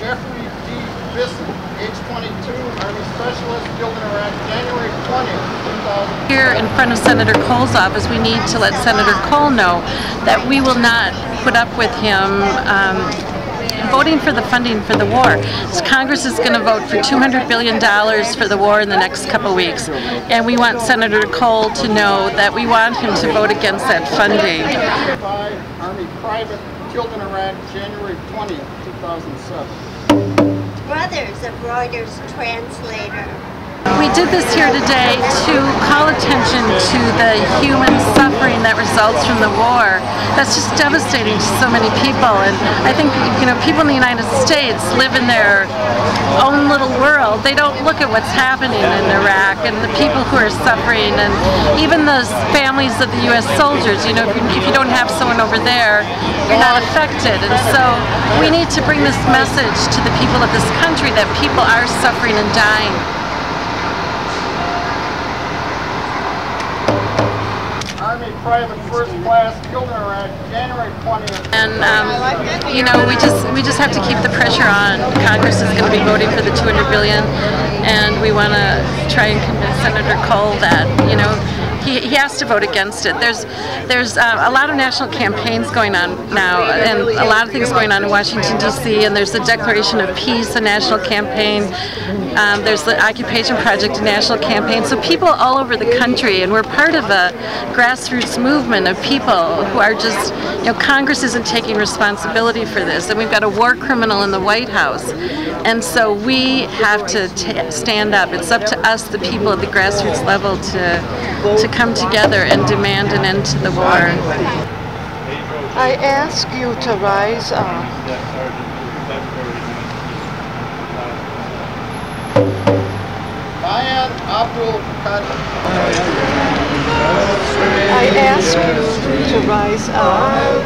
Jeffrey D. Bisson, age 22, Army Specialist, killed in Iraq, January 20th, 2007. Here in front of Senator Kohl's office, we need to let Senator Kohl know that we will not put up with him voting for the funding for the war. Congress is going to vote for $200 billion for the war in the next couple weeks, and we want Senator Kohl to know that we want him to vote against that funding. Army private, killed in Iraq, January 20th, 2007. Brothers of Reuters translator. We did this here today to call attention to the human suffering that results from the war. That's just devastating to so many people, and I think, you know, people in the United States live in their own little world. They don't look at what's happening in Iraq and the people who are suffering, and even the families of the U.S. soldiers. You know, if you don't have someone over there, you're not affected. And so we need to bring this message to the people of this country that people are suffering and dying. Army private first class, killed in Iraq, January 20th. And you know, we just have to keep the pressure on. Congress is going to be voting for the $200 billion, and we want to try and convince Senator Kohl that, you know, he has to vote against it. There's a lot of national campaigns going on now, and a lot of things going on in Washington, D.C., and there's the Declaration of Peace, a national campaign. There's the Occupation Project, a national campaign. So people all over the country, and we're part of a grassroots movement of people who are just, you know, Congress isn't taking responsibility for this, and we've got a war criminal in the White House. And so we have to stand up. It's up to us, the people at the grassroots level, to come together and demand an end to the war. I ask you to rise up. I ask you to rise up.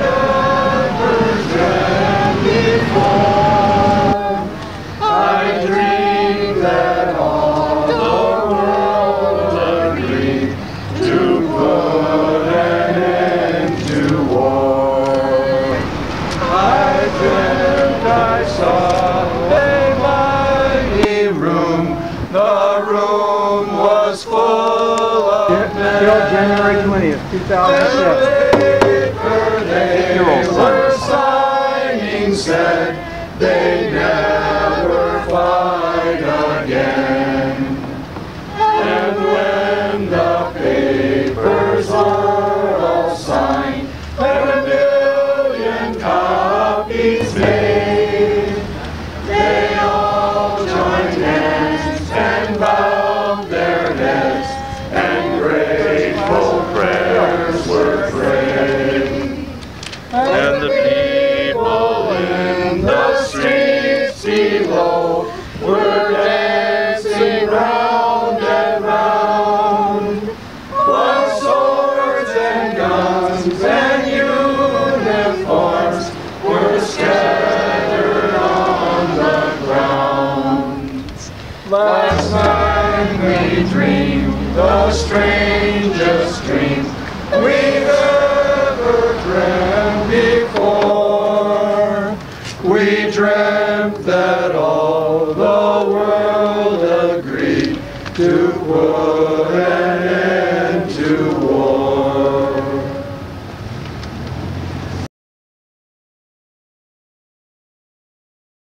I dream that all the world agree to put an end to war. I dreamt I saw a mighty room. The room was full of men. January 20th, 2007. They were signing, said they never fight again. And when the papers were all signed and 1,000,000 copies made, they all joined hands and bowed their heads, and grateful prayers were prayed. And the people in the streets below were dancing round and round, while swords and guns and uniforms were scattered on the ground. Last night we dreamed the strangest dream.